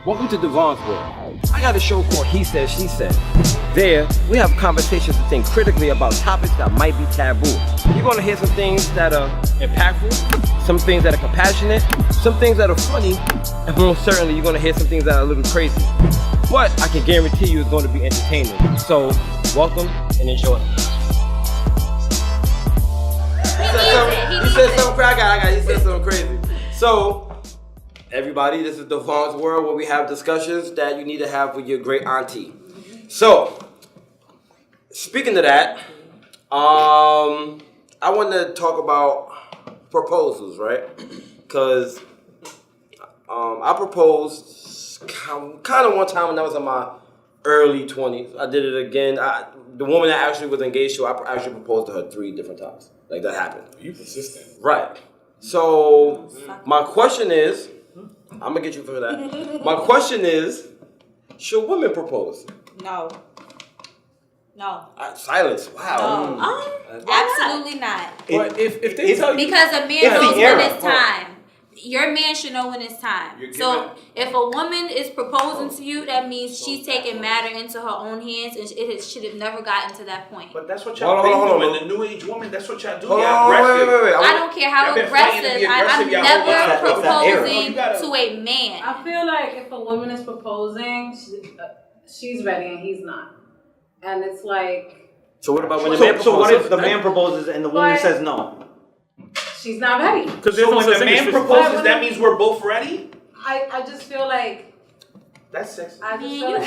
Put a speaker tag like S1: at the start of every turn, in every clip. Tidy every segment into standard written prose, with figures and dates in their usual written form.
S1: Welcome to Devon's World. I got a show called He Said, She Said. There, we have conversations to think critically about topics that might be taboo. You're gonna hear some things that are impactful, some things that are compassionate, some things that are funny, and most certainly you're gonna hear some things that are a little crazy. But I can guarantee you it's gonna be entertaining. So, welcome and enjoy. He said something crazy. He said something crazy. So, everybody, this is Devon's World, where we have discussions that you need to have with your great auntie. So, speaking of that, I want to talk about proposals, right? Because I proposed kind of one time when I was in my early 20s. I did it again. The woman that actually was engaged to, I actually proposed to her 3 different times. Like, that happened.
S2: You persistent.
S1: Right. So, my question is, I'm gonna get you for that. My question is, should women propose?
S3: No.
S1: Silence. Wow.
S3: No. Absolutely not.
S2: But if they tell you,
S3: Because a man knows when it's time. Your man should know when it's time. So if a woman is proposing to you, that means she's taking matter into her own hands, and it should have never gotten to that point.
S4: But that's what y'all doing. The new age woman, that's what y'all do. Y'all aggressive.
S1: Wait.
S3: I don't care how aggressive. I'm never proposing to a man.
S5: I feel like if a woman is proposing, she's ready and he's not. And it's like...
S1: So what about when the man proposes?
S6: So what if the man proposes and the woman says no?
S5: She's not ready.
S4: So when the man proposes, that means we're both ready?
S5: I just feel like...
S4: That's sexy.
S5: I just
S3: You
S5: feel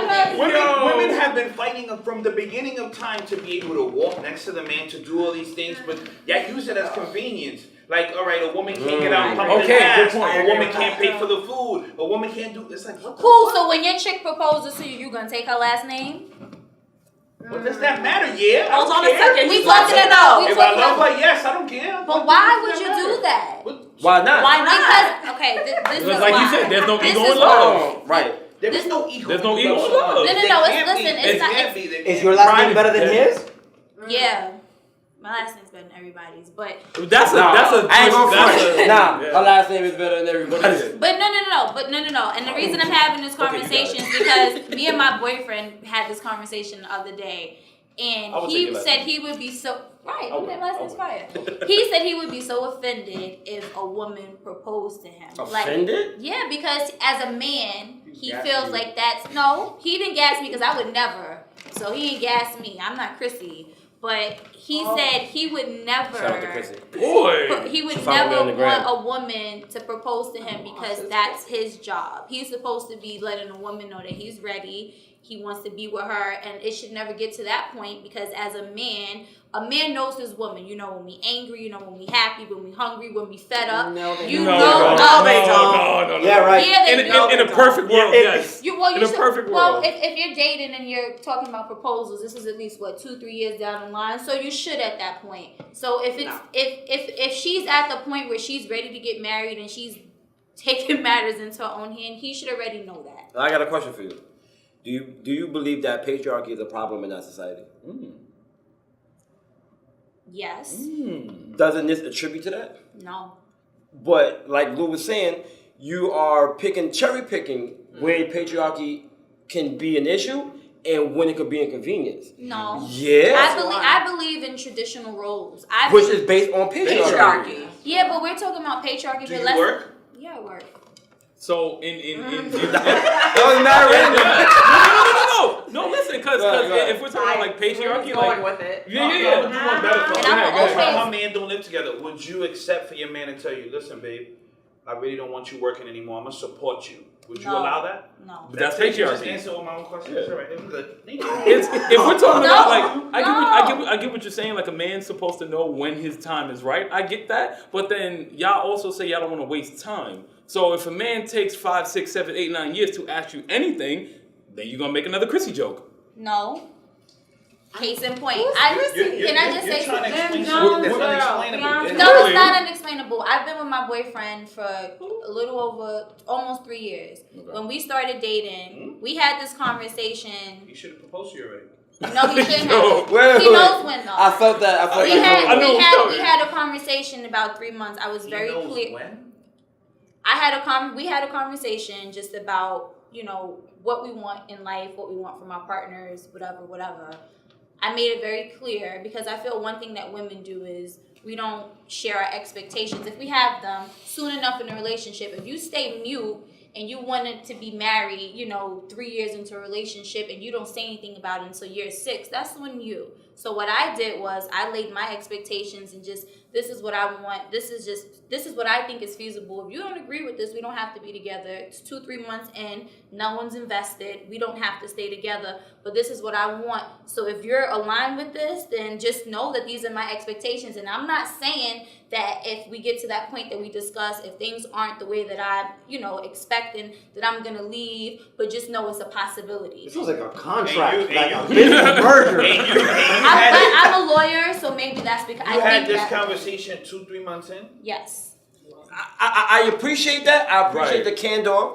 S5: like...
S4: Women have been fighting from the beginning of time to be able to walk next to the man, to do all these things, but y'all use it as convenience. Like, all right, a woman can't get out and pump the gas. A woman can't pay for the food. A woman can't do... It's like, what the
S3: Cool,
S4: fuck?
S3: so when your chick proposes to you, you gonna take her last name?
S4: What does that matter? Yeah, I
S3: Hold
S4: don't
S3: on a
S4: care.
S3: second. We wanted to know.
S4: If I love her, yes, I don't care.
S3: But why would you do that?
S1: Why not?
S3: Why not? Because, okay, this is
S2: like
S3: why.
S2: you said, there's no
S3: This
S2: ego
S3: is
S2: in love.
S3: why.
S1: Right.
S4: There's no ego.
S2: There's no ego in love.
S3: No, it's not.
S6: Is your last name better than his?
S3: Yeah. My last name's better than everybody's, but
S2: That's a
S1: I ain't gonna front.
S2: yeah.
S1: Her last name is better than everybody's.
S3: But no. And the reason I'm having this conversation is because me and my boyfriend had this conversation the other day, and he said he would be so right. That last name's fire. He said he would be so offended if a woman proposed to him.
S1: Offended?
S3: Yeah, because as a man, he feels like that's no. He didn't gas me because I would never. So he didn't gas me. I'm not Chrissy. But he said he would never.
S1: Shout out to Chrissy.
S2: Boy.
S3: He would
S1: She followed me
S3: never
S1: on the gram.
S3: want a woman to propose to him because that's his job. He's supposed to be letting a woman know that he's ready. He wants to be with her, and it should never get to that point because as a man knows his woman. You know when we angry, you know when we happy, when we hungry, when we fed up.
S2: No.
S6: Yeah, right.
S3: Yeah,
S2: in a perfect world, yes.
S3: In
S2: a perfect world.
S3: Well, if you're dating and you're talking about proposals, this is at least 2-3 years down the line. So you should at that point. So if it's if she's at the point where she's ready to get married and she's taking matters into her own hand, he should already know that.
S1: I got a question for you. Do you believe that patriarchy is a problem in our society?
S3: Yes.
S1: Doesn't this attribute to that?
S3: No.
S1: But like Lou was saying, you are cherry picking when patriarchy can be an issue and when it could be inconvenience.
S3: No.
S1: Yeah.
S3: I believe in traditional roles.
S1: Which is based on patriarchy.
S3: Yeah, but we're talking about patriarchy.
S4: Do you work?
S3: Yeah, I work.
S2: So in
S1: That was not random.
S2: No, listen, because if we're talking about like patriarchy,
S5: going with it.
S2: Yeah.
S4: My man don't live together. Would you accept for your man to tell you, listen, babe, I really don't want you working anymore. I'm gonna support you. Would you allow that?
S3: No.
S2: But that's
S4: Just
S2: patriarchy.
S4: answer all my own questions. It's all right. I'm good.
S2: If we're talking about like, I get what you're saying. Like a man's supposed to know when his time is right. I get that, but then y'all also say y'all don't want to waste time. So if a man takes 5, 6, 7, 8, 9 years to ask you anything, then you're gonna make another Chrissy joke.
S3: No. Case in point. Can I just say something?
S4: No, it's unexplainable.
S3: No, it's not unexplainable. I've been with my boyfriend for a little over almost 3 years. Okay. When we started dating, we had this conversation.
S4: He should have proposed to you already.
S3: No, he shouldn't
S2: Yo,
S3: have.
S1: wait,
S3: He
S1: wait.
S3: knows when though.
S1: I felt that. I felt
S3: we
S1: that.
S3: had,
S2: I know
S3: we
S2: what's
S3: had,
S2: coming.
S3: we had a conversation about 3 months. I was very
S4: He knows
S3: clear.
S4: when?
S3: We had a conversation just about, you know, what we want in life, what we want from our partners, whatever. I made it very clear because I feel one thing that women do is we don't share our expectations. If we have them soon enough in a relationship, if you stay mute and you wanted to be married, you know, 3 years into a relationship and you don't say anything about it until year 6, that's on you. So what I did was I laid my expectations and just, this is what I want. This is what I think is feasible. If you don't agree with this, we don't have to be together. It's 2-3 months in, no one's invested. We don't have to stay together, but this is what I want. So if you're aligned with this, then just know that these are my expectations. And I'm not saying that if we get to that point that we discuss, if things aren't the way that I'm, you know, expecting, that I'm gonna leave, but just know it's a possibility.
S6: It sounds like a contract,
S4: And you-
S6: like
S4: and
S6: a
S4: you-
S6: business merger.
S4: And you had it-
S3: I'm a lawyer, so maybe that's because I
S4: you had
S3: think
S4: this
S3: that.
S4: conversation 2-3 months in?
S3: Yes.
S1: I appreciate that. I appreciate
S2: Right.
S1: the candor,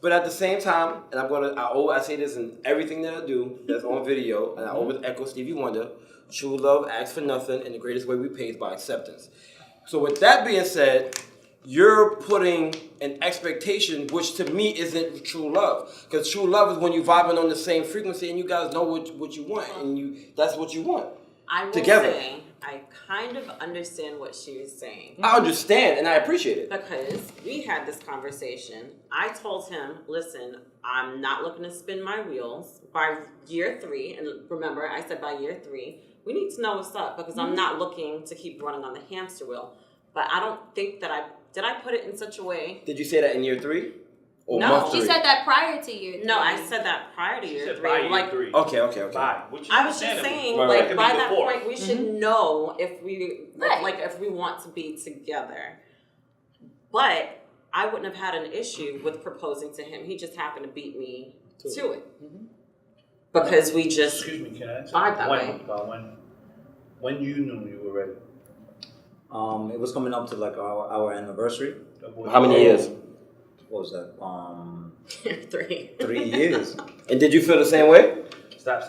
S1: but at the same time, and I say this in everything that I do that's on video, and I always echo Stevie Wonder: true love asks for nothing, and the greatest way we pay is by acceptance. So with that being said, you're putting an expectation, which to me isn't true love, because true love is when you're vibing on the same frequency and you guys know what you want, and that's what you want.
S7: I will
S1: Together.
S7: say I kind of understand what she was saying.
S1: I understand and I appreciate it.
S7: Because we had this conversation. I told him, listen, I'm not looking to spin my wheels by year 3. And remember, I said by year 3, we need to know what's up because I'm not looking to keep running on the hamster wheel. But I don't think that did I put it in such a way?
S1: Did you say that in year 3? Or
S7: No.
S1: month
S3: She
S1: 3?
S3: said that prior to year 3.
S7: No, I said that prior to
S4: She
S7: year
S4: said
S7: 3.
S4: by year
S7: Like,
S4: 3.
S1: Okay.
S4: Bye. Which is
S7: I was just
S4: understandable.
S7: saying,
S1: Right,
S7: like,
S1: right.
S4: It
S7: by
S4: could be
S7: that
S4: before.
S7: point, we should know if we
S3: Right.
S7: like if we want to be together. But I wouldn't have had an issue with proposing to him. He just happened to beat me to it because we just
S4: Excuse me, can I answer?
S7: Vibe that way.
S4: When you knew you were ready?
S6: It was coming up to like our anniversary.
S1: How many years?
S6: What was that?
S7: 3.
S6: 3 years.
S1: And did you feel the same way?
S4: Stop.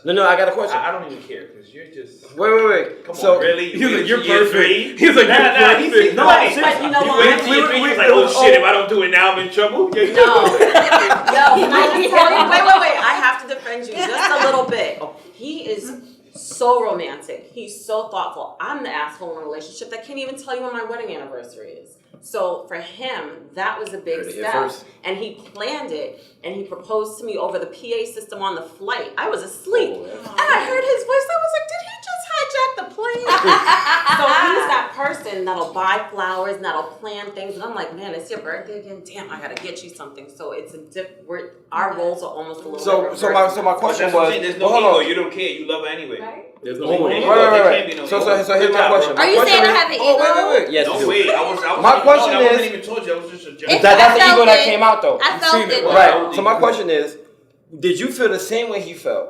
S1: No, I got a question.
S4: I don't even care because you're just.
S1: Wait.
S4: Come
S1: So,
S4: on, really?
S2: He's like, you're
S4: Year
S2: perfect.
S4: 3?
S2: He's like,
S4: Nah,
S2: you're
S4: he's
S2: perfect.
S4: no,
S7: But you know
S4: you
S7: what?
S4: wait till year 3, he's like, oh shit, if I don't do it now, I'm in trouble. Yeah,
S7: No. Can I just tell you? Wait. I have to defend you just a little bit. He is so romantic. He's so thoughtful. I'm the asshole in a relationship that can't even tell you when my wedding anniversary is. So for him, that was a big
S1: Heard it here
S7: step.
S1: first.
S7: And he planned it and he proposed to me over the PA system on the flight. I was asleep. And I heard his voice. I was like, did he just hijack the plane? So he's that person that'll buy flowers and that'll plan things. And I'm like, man, it's your birthday again. Damn, I gotta get you something. So it's our roles are almost a little different.
S1: So my question
S4: That's what I'm
S1: was,
S4: saying, there's
S1: well,
S4: no
S1: hold
S4: ego.
S1: on.
S4: You don't care. You love her anyway.
S5: Right?
S2: There's no
S4: Right.
S2: ego.
S1: Right.
S4: There can't be no
S1: So
S4: ego.
S1: here's my
S4: Good job,
S1: question.
S4: bro.
S3: Are you
S1: My
S3: saying
S1: question
S3: I have an
S1: is-
S3: ego?
S1: Wait. Yes,
S4: No,
S1: you do.
S4: wait. I was
S1: My question
S4: I wasn't
S1: is-
S4: even told you. I was just a
S1: That,
S4: joke.
S1: that's the
S3: I
S1: ego
S3: felt
S1: that
S3: it.
S1: came out though.
S3: I felt
S2: seen it,
S3: it.
S1: Right. So my question is, did you feel the same way he felt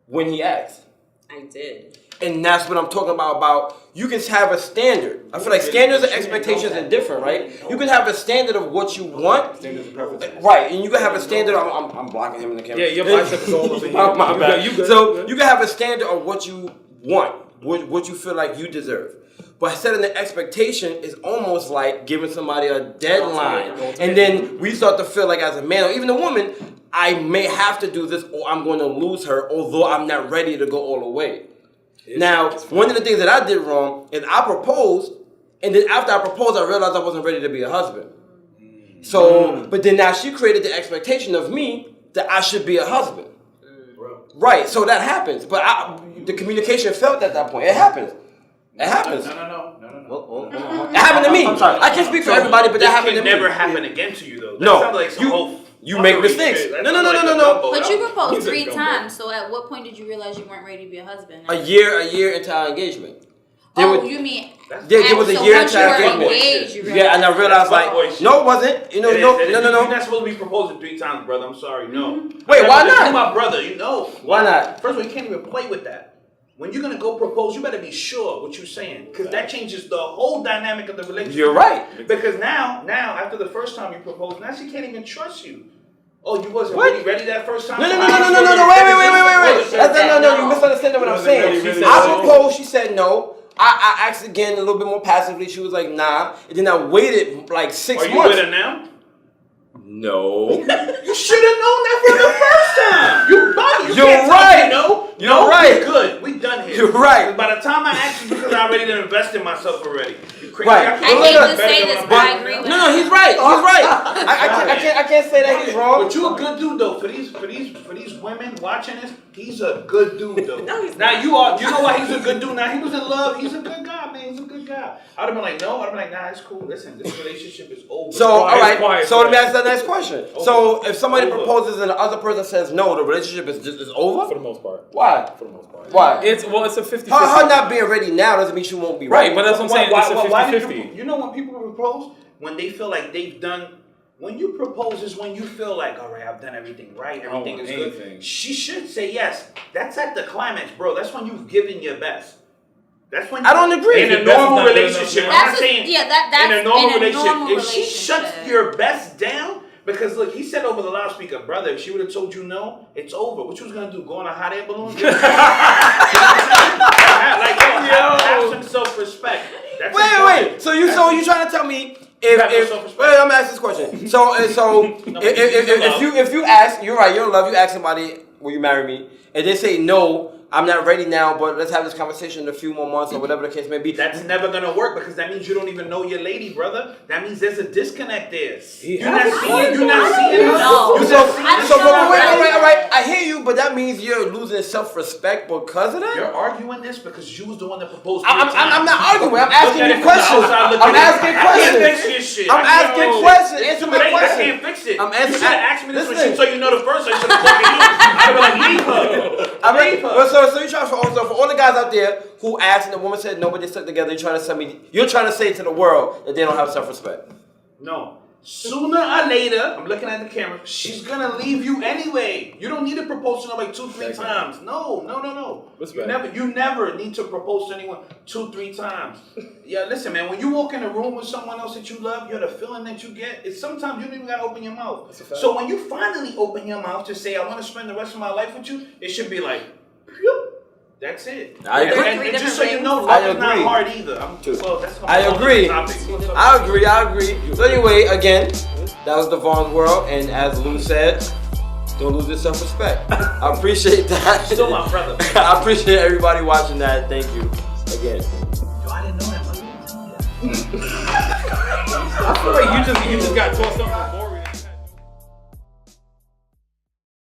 S1: when he asked?
S7: I did.
S1: And that's what I'm talking about you can have a standard. I feel like standards and expectations are different, right? You can have a standard of what you want.
S2: Standards of preference.
S1: Right, and you can have a standard. I'm blocking him in the camera.
S2: Yeah, your bicep is all over here.
S1: My bad.
S2: You good.
S1: So you can have a standard of what you want, what you feel like you deserve. But setting the expectation is almost like giving somebody a deadline. And then we start to feel like as a man or even a woman, I may have to do this or I'm going to lose her, although I'm not ready to go all the way. Now, one of the things that I did wrong is I proposed, and then after I proposed, I realized I wasn't ready to be a husband. So, but then now she created the expectation of me that I should be a husband. Right, so that happens. But the communication failed at that point. It happens. It happens.
S4: No.
S1: It happened to me.
S6: I'm sorry.
S1: I can't speak for everybody, but that
S4: This
S1: happened to
S4: can
S1: me.
S4: never happen again to you, though. That
S1: No,
S4: sounds like some whole
S1: you make
S4: fuckery
S1: mistakes.
S4: shit. That
S1: No.
S4: sounds like a gumbo.
S3: But you
S2: He's
S3: proposed
S2: a
S3: 3
S2: gumbo.
S3: times, so at what point did you realize you weren't ready to be a husband?
S1: A year into our engagement.
S3: You mean
S1: There was a
S3: so
S1: year
S3: once
S1: into
S3: you
S1: our
S3: were
S1: engagement.
S3: engaged, you
S1: Yeah, and I realized
S4: That's fuckboy
S1: like,
S4: shit.
S1: no, it wasn't. You know, no.
S4: You're not supposed to be proposing 3 times, brother. I'm sorry, no.
S1: Wait, why
S4: You're
S1: not?
S4: my brother, you know.
S1: Why not?
S4: First of all, you can't even play with that. When you're gonna go propose, you better be sure what you're saying, because that changes the whole dynamic of the relationship.
S1: You're right.
S4: Because now after the first time you propose, now she can't even trust you. Oh, you wasn't really ready that first time?
S1: No, wait. No, you misunderstand what I'm saying.
S2: She said
S1: I
S2: no.
S1: proposed, she said no. I asked again a little bit more passively. She was like, nah. And then I waited like 6
S4: Are you
S1: months.
S4: with her now?
S2: No.
S4: You should have known that from the first time. You bugging.
S1: You're
S4: can't
S1: right.
S4: tell me no.
S1: You're right.
S4: We're good. We done here.
S1: You're right.
S4: By the time I asked you, because I already done invested in myself already. You crazy.
S1: Right.
S3: I hate to say this, but I agree with
S1: No, he's right. He's right. I can't say that he's wrong.
S4: But you a good dude though. For these women watching this, he's a good dude though.
S7: No, he's
S4: now
S7: not.
S4: you know why he's a good dude. Now he was in love. He's a good guy, man. He's a good guy. I'd have been like, no. I'd have been like, nah, it's cool. Listen, this relationship is over.
S1: So, all right.
S2: quiet.
S1: So let me ask that next question.
S4: Over.
S1: So, if somebody
S4: Over.
S1: proposes and the other person says no, the relationship is over.
S2: For the most part.
S1: Why?
S2: For the most part.
S1: Why?
S2: It's a 50-50.
S1: Her not being ready now doesn't mean she won't be
S2: Right,
S1: ready.
S2: but that's what I'm saying.
S4: Why
S2: It's a
S4: did
S2: 50-50.
S4: you know when people propose? When they feel like they've done. When you propose is when you feel like, all right, I've done everything right, everything
S2: want
S4: is good.
S2: anything.
S4: She should say yes. That's at the climax, bro. That's when you've given your best. That's when
S1: I don't agree.
S4: In
S2: Your
S4: a
S2: best is
S4: normal
S2: not good
S4: relationship,
S2: enough.
S4: I'm not saying
S3: that's
S4: in a normal relationship.
S3: normal
S4: If she shuts
S3: relationship.
S4: your best down, because look, he said over the loudspeaker, brother, if she would have told you no, it's over. What you was gonna do? Go on a hot air balloon? Have some self-respect. That's important.
S1: Wait. So you trying to tell me if wait, I'm asking this question. So if you ask, you're right, you're in love. You ask somebody, will you marry me? And they say no, I'm not ready now, but let's have this conversation in a few more months or whatever the case may be.
S4: That's never gonna work because that means you don't even know your lady, brother. That means there's a disconnect there. You're not seeing her.
S3: No.
S1: All right. I hear you, but that means you're losing self-respect because of that.
S4: You're arguing this because you was the one that proposed.
S1: I'm not arguing. I'm asking you questions. I'm asking questions. I'm asking questions. Answer my
S4: I
S1: question.
S4: can't fix it.
S1: I'm
S4: You
S1: answering.
S4: should have asked me this when
S1: Listen.
S4: she told you no the first. I should have fucking you. I'd be like, leave her. Leave her.
S1: So you trying for all the guys out there who asked and the woman said no, but they stuck together. You're trying to say to the world that they don't have self-respect.
S4: No. Sooner or later, I'm looking at the camera, she's gonna leave you anyway. You don't need to propose to nobody 2-3 times. No. You never need to propose to anyone 2-3 times. Yeah, listen, man, when you walk in a room with someone else that you love, the feeling that you get is sometimes you don't even gotta open your mouth. So when you finally open your mouth to say, I wanna spend the rest of my life with you, it should be like, phew. That's it.
S1: I agree.
S4: And just so you know,
S1: I
S4: love is not
S1: agree.
S4: hard either. That's
S1: I agree. I agree. So anyway, again, that was Devon's world, and as Lou said, don't lose your self-respect. I appreciate that.
S4: Still my brother.
S1: I appreciate everybody watching that. Thank you again.
S4: Yo, I didn't know that.
S2: I feel like you just got tossed up.